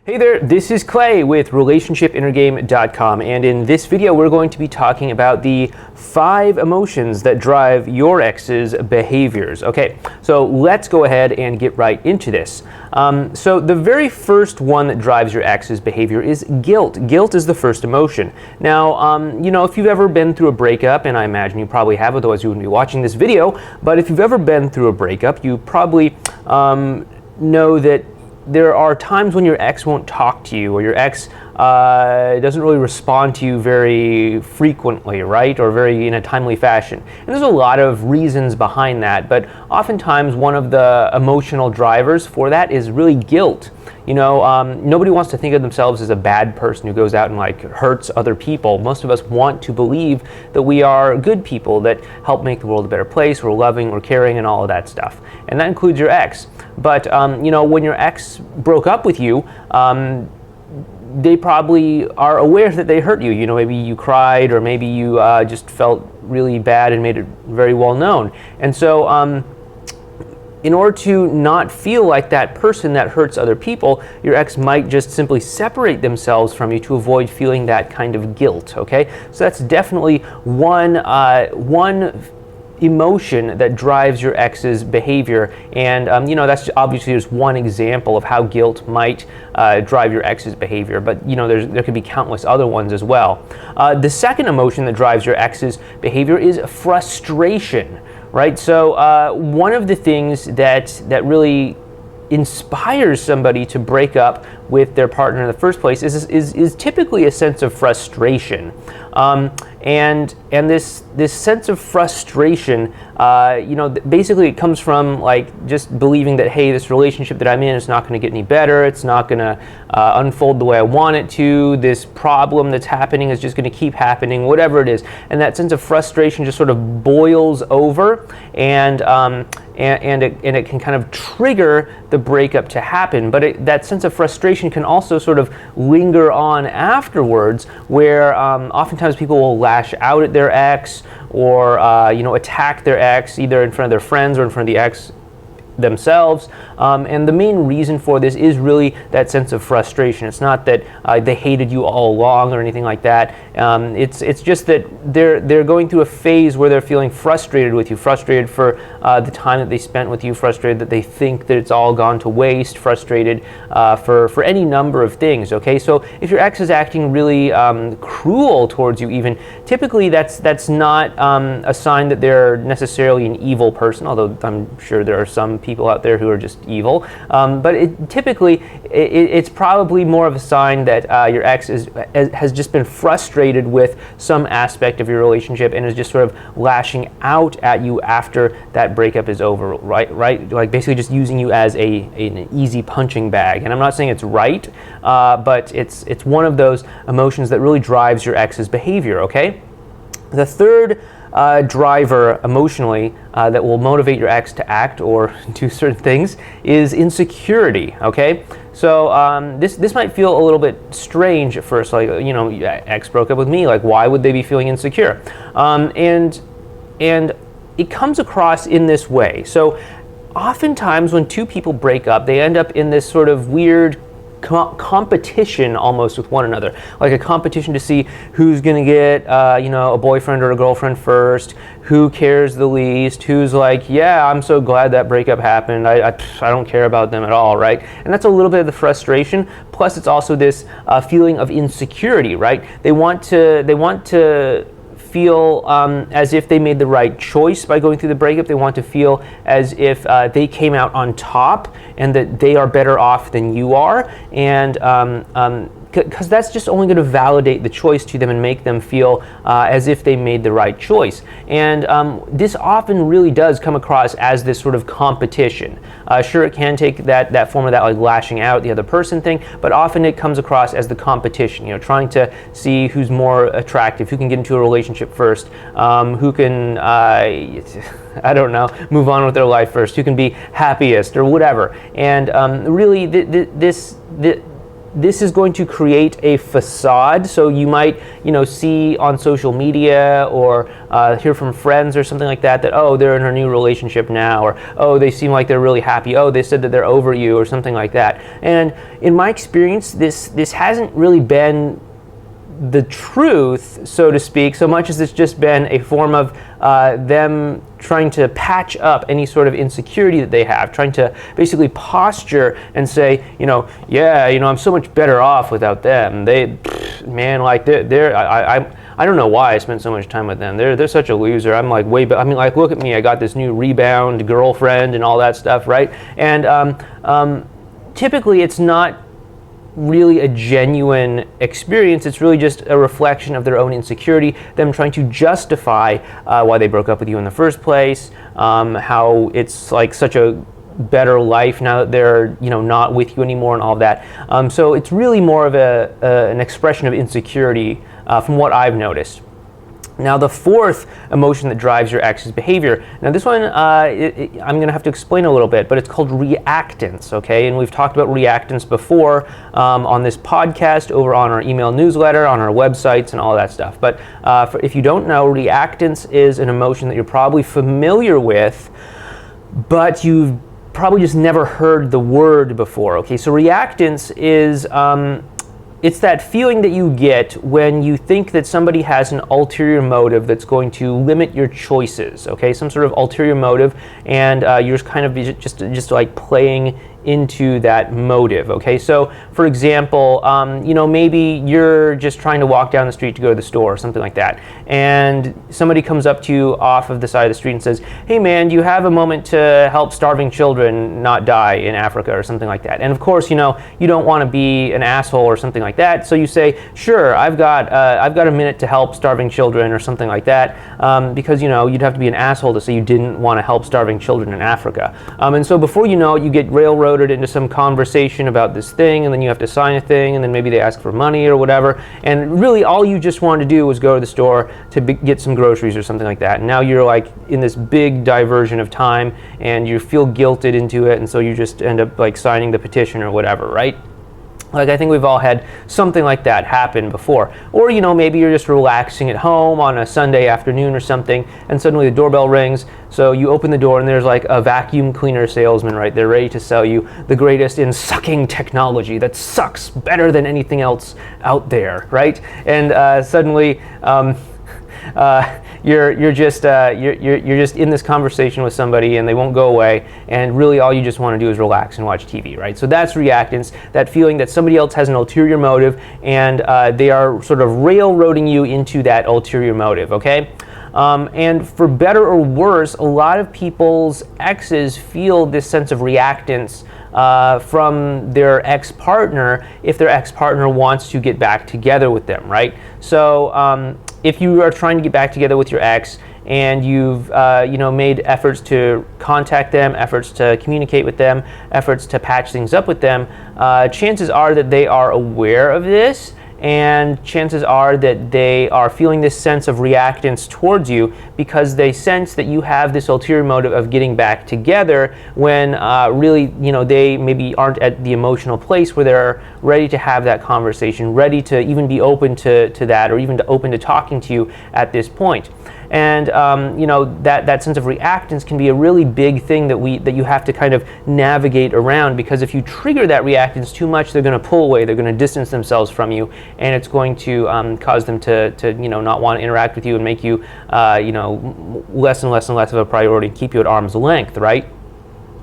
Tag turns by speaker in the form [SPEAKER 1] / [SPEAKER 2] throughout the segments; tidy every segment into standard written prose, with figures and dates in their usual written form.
[SPEAKER 1] Hey there, this is Clay with RelationshipInnerGame.com, and in this video we're going to be talking about the 5 emotions that drive your ex's behaviors. Okay, so let's go ahead and get right into this. So the very first one that drives your ex's behavior is guilt. Guilt is the first emotion. Now, if you've ever been through a breakup, and I imagine you probably have, otherwise you wouldn't be watching this video, but if you've ever been through a breakup, you probably know that there are times when your ex won't talk to you, or your ex doesn't really respond to you very frequently, right? Or very in a timely fashion. And there's a lot of reasons behind that, but oftentimes one of the emotional drivers for that is really guilt. Nobody wants to think of themselves as a bad person who goes out and hurts other people. Most of us want to believe that we are good people that help make the world a better place, we're loving, we're caring, and all of that stuff. And that includes your ex. But when your ex broke up with you, they probably are aware that they hurt you. Maybe you cried, or maybe you just felt really bad and made it very well known. And so in order to not feel like that person that hurts other people, your ex might just simply separate themselves from you to avoid feeling that kind of guilt, okay? So that's definitely one emotion that drives your ex's behavior, and that's obviously just one example of how guilt might drive your ex's behavior, but there could be countless other ones as well. The second emotion that drives your ex's behavior is frustration, right? So one of the things that really inspires somebody to break up with their partner in the first place is typically a sense of frustration. And this sense of frustration, basically it comes from just believing that, hey, this relationship that I'm in is not going to get any better. It's not going to unfold the way I want it to. This problem that's happening is just going to keep happening, whatever it is. And that sense of frustration just sort of boils over, and it can kind of trigger the breakup to happen. But that sense of frustration can also sort of linger on afterwards, where oftentimes people will lash out at their ex, or attack their ex either in front of their friends or in front of the ex themselves, and the main reason for this is really that sense of frustration. It's not that they hated you all along or anything like that. It's just that they're going through a phase where they're feeling frustrated with you, frustrated for the time that they spent with you, frustrated that they think that it's all gone to waste, frustrated for any number of things. Okay, so if your ex is acting really cruel towards you, even typically that's not a sign that they're necessarily an evil person, although I'm sure there are some people out there who are just evil, but it's probably more of a sign that your ex has just been frustrated with some aspect of your relationship and is just sort of lashing out at you after that breakup is over, right? Like basically just using you as an easy punching bag. And I'm not saying it's right, but it's one of those emotions that really drives your ex's behavior, okay? The third driver emotionally that will motivate your ex to act or do certain things is insecurity, okay? So this might feel a little bit strange at first, ex broke up with me, why would they be feeling insecure? And it comes across in this way. So oftentimes when two people break up, they end up in this sort of weird competition almost with one another, like a competition to see who's going to get a boyfriend or a girlfriend first, who cares the least, who's like, yeah, I'm so glad that breakup happened, I don't care about them at all, right? And that's a little bit of the frustration, plus it's also this feeling of insecurity, right? They want to feel as if they made the right choice by going through the breakup. They want to feel as if they came out on top and that they are better off than you are, and because that's just only going to validate the choice to them and make them feel as if they made the right choice. And this often really does come across as this sort of competition. Sure, it can take that form of that lashing out at the other person thing, but often it comes across as the competition, trying to see who's more attractive, who can get into a relationship first, who can I don't know, move on with their life first, who can be happiest or whatever. And really this is going to create a facade. So you might, see on social media or hear from friends or something like that, oh, they're in a new relationship now, or oh, they seem like they're really happy. Oh, they said that they're over you, or something like that. And in my experience, this hasn't really been the truth, so to speak, so much as it's just been a form of them trying to patch up any sort of insecurity that they have, trying to basically posture and say, I'm so much better off without them. I don't know why I spent so much time with them. They're such a loser. I'm like look at me. I got this new rebound girlfriend and all that stuff, right? And typically, it's not really a genuine experience. It's really just a reflection of their own insecurity, them trying to justify why they broke up with you in the first place, how it's like such a better life now that they're not with you anymore, and all of that. So it's really more of an expression of insecurity from what I've noticed. Now, the fourth emotion that drives your ex's behavior. Now, this one I'm going to have to explain a little bit, but it's called reactance, okay? And we've talked about reactance before on this podcast, over on our email newsletter, on our websites, and all that stuff. But if you don't know, reactance is an emotion that you're probably familiar with, but you've probably just never heard the word before, okay? So reactance is it's that feeling that you get when you think that somebody has an ulterior motive that's going to limit your choices, okay? Some sort of ulterior motive, and you're kind of just like playing into that motive, okay? So, for example, maybe you're just trying to walk down the street to go to the store or something like that, and somebody comes up to you off of the side of the street and says, hey man, do you have a moment to help starving children not die in Africa or something like that? And of course, you don't want to be an asshole or something like that, so you say, sure, I've got a minute to help starving children or something like that, because you'd have to be an asshole to say you didn't want to help starving children in Africa. And so before you know it, you get railroaded into some conversation about this thing, and then you have to sign a thing, and then maybe they ask for money or whatever, and really all you just wanted to do was go to the store to get some groceries or something like that. And now you're like in this big diversion of time, and you feel guilted into it, and so you just end up like signing the petition or whatever, right? Like, I think we've all had something like that happen before. Or, maybe you're just relaxing at home on a Sunday afternoon or something, and suddenly the doorbell rings, so you open the door and there's like a vacuum cleaner salesman right there ready to sell you the greatest in sucking technology that sucks better than anything else out there, right? And suddenly you're just in this conversation with somebody, and they won't go away, and really all you just want to do is relax and watch TV, right? So that's reactance, that feeling that somebody else has an ulterior motive, and they are sort of railroading you into that ulterior motive, okay? And for better or worse, a lot of people's exes feel this sense of reactance from their ex-partner if their ex-partner wants to get back together with them, right? So if you are trying to get back together with your ex, and you've made efforts to contact them, efforts to communicate with them, efforts to patch things up with them, chances are that they are aware of this, and chances are that they are feeling this sense of reactance towards you because they sense that you have this ulterior motive of getting back together when really, they maybe aren't at the emotional place where they're ready to have that conversation, ready to even be open to that, or even open to talking to you at this point. And that sense of reactance can be a really big thing that you have to kind of navigate around, because if you trigger that reactance too much, they're going to pull away, they're going to distance themselves from you, and it's going to cause them to not want to interact with you and make you less and less and less of a priority, keep you at arm's length, right?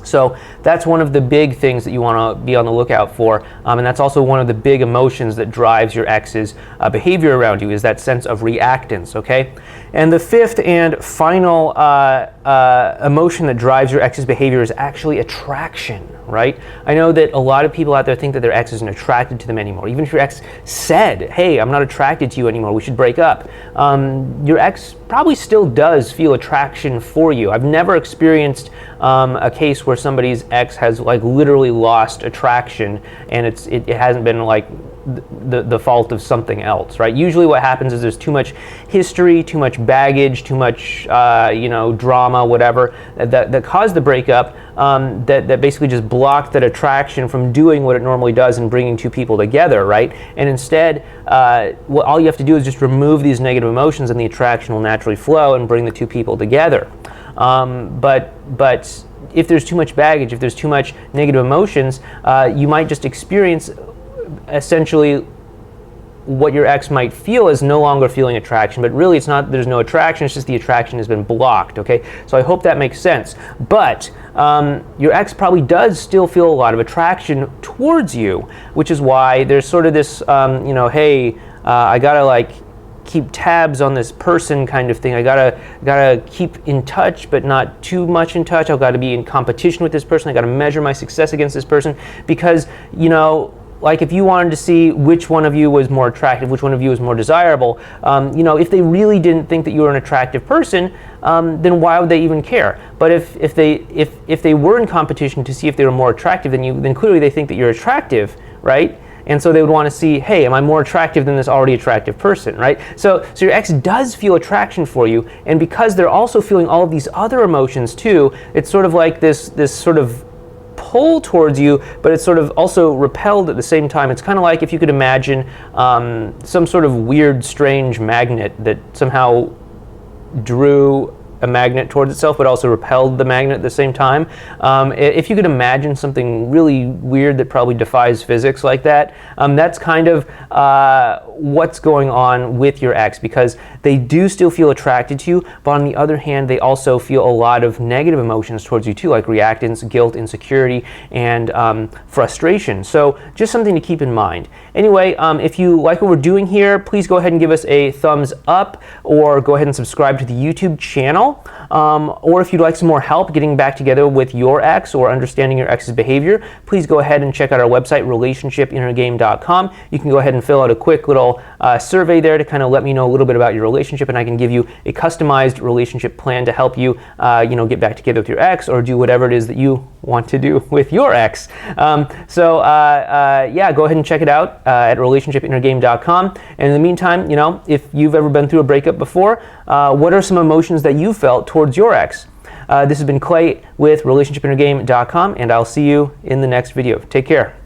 [SPEAKER 1] So that's one of the big things that you want to be on the lookout for, and that's also one of the big emotions that drives your ex's behavior around you, is that sense of reactance, okay? And the fifth and final emotion that drives your ex's behavior is actually attraction, right? I know that a lot of people out there think that their ex isn't attracted to them anymore. Even if your ex said, hey, I'm not attracted to you anymore, we should break up, your ex probably still does feel attraction for you. I've never experienced a case where where somebody's ex has like literally lost attraction, and it hasn't been like the fault of something else, right? Usually what happens is there's too much history, too much baggage, too much drama, whatever, that caused the breakup, that basically just blocked that attraction from doing what it normally does and bringing two people together, right? And instead, all you have to do is just remove these negative emotions, and the attraction will naturally flow and bring the two people together. But if there's too much baggage, if there's too much negative emotions, you might just experience essentially what your ex might feel is no longer feeling attraction, but really it's not, there's no attraction, it's just the attraction has been blocked, okay? So I hope that makes sense. But your ex probably does still feel a lot of attraction towards you, which is why there's sort of this, hey, I gotta like keep tabs on this person kind of thing. I gotta keep in touch, but not too much in touch. I've got to be in competition with this person. I gotta measure my success against this person, because like if you wanted to see which one of you was more attractive, which one of you was more desirable, if they really didn't think that you were an attractive person, then why would they even care? But if they were in competition to see if they were more attractive than you, then clearly they think that you're attractive, right? And so they would want to see, hey, am I more attractive than this already attractive person, right? So your ex does feel attraction for you, and because they're also feeling all of these other emotions too, it's sort of like this sort of pull towards you, but it's sort of also repelled at the same time. It's kind of like if you could imagine some sort of weird, strange magnet that somehow drew a magnet towards itself, but also repelled the magnet at the same time. If you could imagine something really weird that probably defies physics like that, that's kind of what's going on with your ex, because they do still feel attracted to you, but on the other hand, they also feel a lot of negative emotions towards you too, like reactance, guilt, insecurity, and frustration. So just something to keep in mind. Anyway, if you like what we're doing here, please go ahead and give us a thumbs up, or go ahead and subscribe to the YouTube channel. Or if you'd like some more help getting back together with your ex or understanding your ex's behavior, please go ahead and check out our website, relationshipinnergame.com. You can go ahead and fill out a quick little survey there to kind of let me know a little bit about your relationship, and I can give you a customized relationship plan to help you, get back together with your ex or do whatever it is that you want to do with your ex. Go ahead and check it out at relationshipinnergame.com. And in the meantime, if you've ever been through a breakup before, what are some emotions that you felt towards your ex? This has been Clay with relationshipinnergame.com, and I'll see you in the next video. Take care.